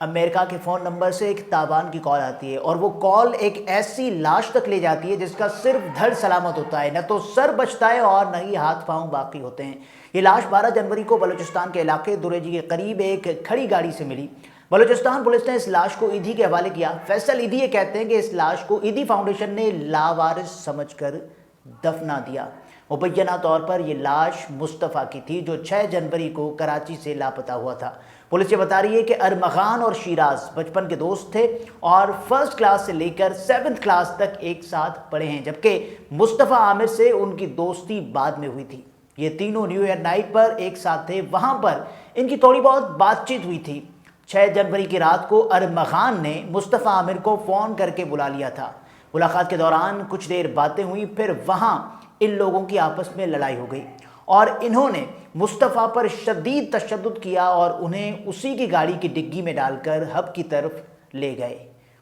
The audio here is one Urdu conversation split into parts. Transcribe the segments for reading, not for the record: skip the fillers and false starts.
امریکہ کے فون نمبر سے ایک تابان کی کال آتی ہے اور وہ کال ایک ایسی لاش تک لے جاتی ہے جس کا صرف دھڑ سلامت ہوتا ہے، نہ تو سر بچتا ہے اور نہ ہی ہاتھ پاؤں باقی ہوتے ہیں۔ یہ لاش 12 جنوری کو بلوچستان کے علاقے دریجی کے قریب ایک کھڑی گاڑی سے ملی۔ بلوچستان پولیس نے اس لاش کو ایدھی کے حوالے کیا۔ فیصل ایدھی یہ کہتے ہیں کہ اس لاش کو ایدھی فاؤنڈیشن نے لاوارث سمجھ کر دفنا دیا۔ مبینہ طور پر یہ لاش مصطفیٰ کی تھی جو 6 جنوری کو کراچی سے لاپتہ ہوا تھا۔ پولیس یہ بتا رہی ہے کہ ارمغان اور شیراز بچپن کے دوست تھے اور فرسٹ کلاس سے لے کر 7th کلاس تک ایک ساتھ پڑھے ہیں، جبکہ مصطفیٰ عامر سے ان کی دوستی بعد میں ہوئی تھی۔ یہ تینوں نیو ایئر نائٹ پر ایک ساتھ تھے، وہاں پر ان کی تھوڑی بہت بات چیت ہوئی تھی۔ 6 جنوری کی رات کو ارمغان نے مصطفیٰ عامر کو فون کر کے بلا لیا تھا۔ ملاقات کے دوران کچھ دیر باتیں ہوئیں، پھر وہاں ان لوگوں کی آپس میں لڑائی ہو گئی اور انہوں نے مصطفیٰ پر شدید تشدد کیا اور انہیں اسی کی گاڑی کی ڈگی میں ڈال کر ہب کی طرف لے گئے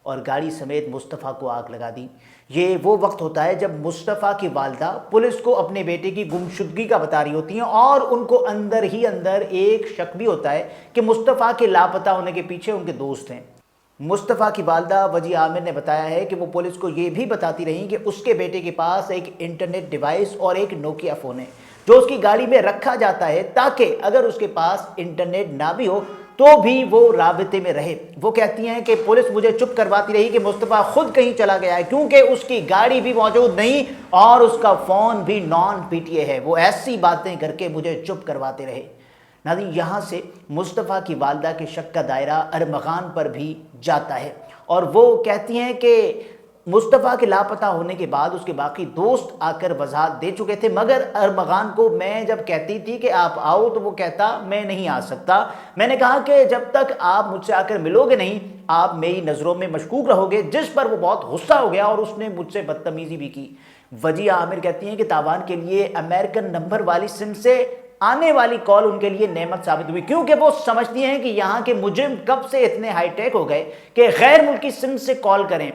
اور گاڑی سمیت مصطفیٰ کو آگ لگا دی۔ یہ وہ وقت ہوتا ہے جب مصطفیٰ کی والدہ پولیس کو اپنے بیٹے کی گمشدگی کا بتا رہی ہوتی ہیں اور ان کو اندر ہی اندر ایک شک بھی ہوتا ہے کہ مصطفیٰ کے لاپتہ ہونے کے پیچھے ان کے دوست ہیں۔ مصطفیٰ کی والدہ وجی عامر نے بتایا ہے کہ وہ پولیس کو یہ بھی بتاتی رہیں کہ اس کے بیٹے کے پاس ایک انٹرنیٹ ڈیوائس اور ایک نوکیا فون ہے جو اس کی گاڑی میں رکھا جاتا ہے تاکہ اگر اس کے پاس انٹرنیٹ نہ بھی ہو تو بھی وہ رابطے میں رہے۔ وہ کہتی ہیں کہ پولیس مجھے چپ کرواتی رہی کہ مصطفیٰ خود کہیں چلا گیا ہے کیونکہ اس کی گاڑی بھی موجود نہیں اور اس کا فون بھی نان پی ٹی اے ہے۔ وہ ایسی باتیں کر کے مجھے چپ کرواتے رہے۔ ناظرین، یہاں سے مصطفیٰ کی والدہ کے شک کا دائرہ ارمغان پر بھی جاتا ہے اور وہ کہتی ہیں کہ مصطفیٰ کے لاپتہ ہونے کے بعد اس کے باقی دوست آ کر وضاحت دے چکے تھے، مگر ارمغان کو میں جب کہتی تھی کہ آپ آؤ تو وہ کہتا میں نہیں آ سکتا۔ میں نے کہا کہ جب تک آپ مجھ سے آ کر ملو گے نہیں آپ میری نظروں میں مشکوک رہو گے، جس پر وہ بہت غصہ ہو گیا اور اس نے مجھ سے بدتمیزی بھی کی۔ وجیہ عامر کہتی ہیں کہ تاوان کے لیے امریکن نمبر والی سم سے آنے والی کال ان کے لیے نعمت ثابت ہوئی کیونکہ وہ سمجھتی ہیں کہ یہاں کے مجرم کب سے اتنے ہائی ٹیک ہو گئے کہ غیر ملکی سم سے کال کریں۔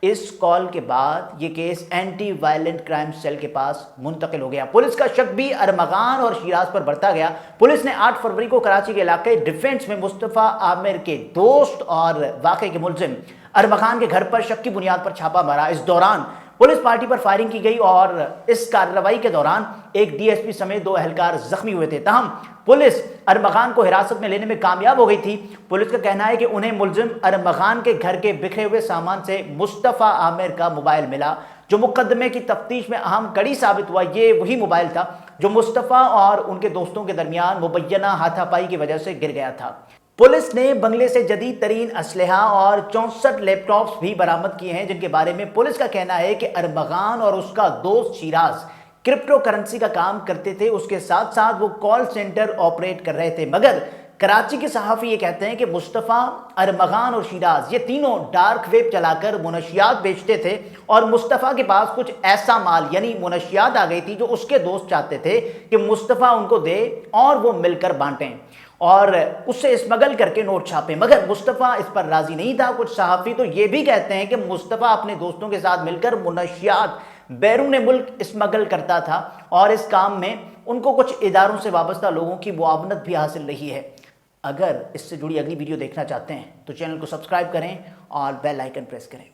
اس کال کے بعد یہ case anti violent crime cell کے پاس منتقل ہو گیا۔ پولیس کا شک بھی ارمغان اور شیراز پر بڑھتا گیا۔ پولیس نے 8 فروری کو کراچی کے علاقے ڈیفینس میں مصطفیٰ عامر کے دوست اور واقعے کے ملزم ارمغان کے گھر پر شک کی بنیاد پر چھاپا مارا۔ اس دوران پولیس پارٹی پر فائرنگ کی گئی اور اس کارروائی کے دوران ایک ڈی ایس پی سمیت 2 اہلکار زخمی ہوئے تھے۔ تاہم پولیس ارمغان کو حراست میں لینے میں کامیاب ہو گئی تھی۔ پولیس کا کہنا ہے کہ انہیں ملزم ارمغان کے گھر کے بکھرے ہوئے سامان سے مصطفیٰ عامر کا موبائل ملا جو مقدمے کی تفتیش میں اہم کڑی ثابت ہوا۔ یہ وہی موبائل تھا جو مصطفیٰ اور ان کے دوستوں کے درمیان مبینہ ہاتھا پائی کی وجہ سے گر گیا تھا۔ پولیس نے بنگلے سے جدید ترین اسلحہ اور 64 لیپ ٹاپس بھی برآمد کیے ہیں جن کے بارے میں پولیس کا کہنا ہے کہ ارمغان اور اس کا دوست شیراز کرپٹو کرنسی کا کام کرتے تھے، اس کے ساتھ ساتھ وہ کال سینٹر آپریٹ کر رہے تھے۔ مگر کراچی کے صحافی یہ کہتے ہیں کہ مصطفیٰ، ارمغان اور شیراز یہ تینوں ڈارک ویب چلا کر منشیات بیچتے تھے اور مصطفیٰ کے پاس کچھ ایسا مال یعنی منشیات آ گئی تھی جو اس کے دوست چاہتے تھے کہ مصطفیٰ ان کو دے اور وہ مل کر بانٹیں اور اس سے اسمگل کر کے نوٹ چھاپیں، مگر مصطفیٰ اس پر راضی نہیں تھا۔ کچھ صحافی تو یہ بھی کہتے ہیں کہ مصطفیٰ اپنے دوستوں کے ساتھ مل کر منشیات بیرون ملک اسمگل کرتا تھا اور اس کام میں ان کو کچھ اداروں سے وابستہ لوگوں کی معاونت بھی حاصل رہی ہے۔ اگر اس سے جڑی اگلی ویڈیو دیکھنا چاہتے ہیں تو چینل کو سبسکرائب کریں اور بیل آئیکن پریس کریں۔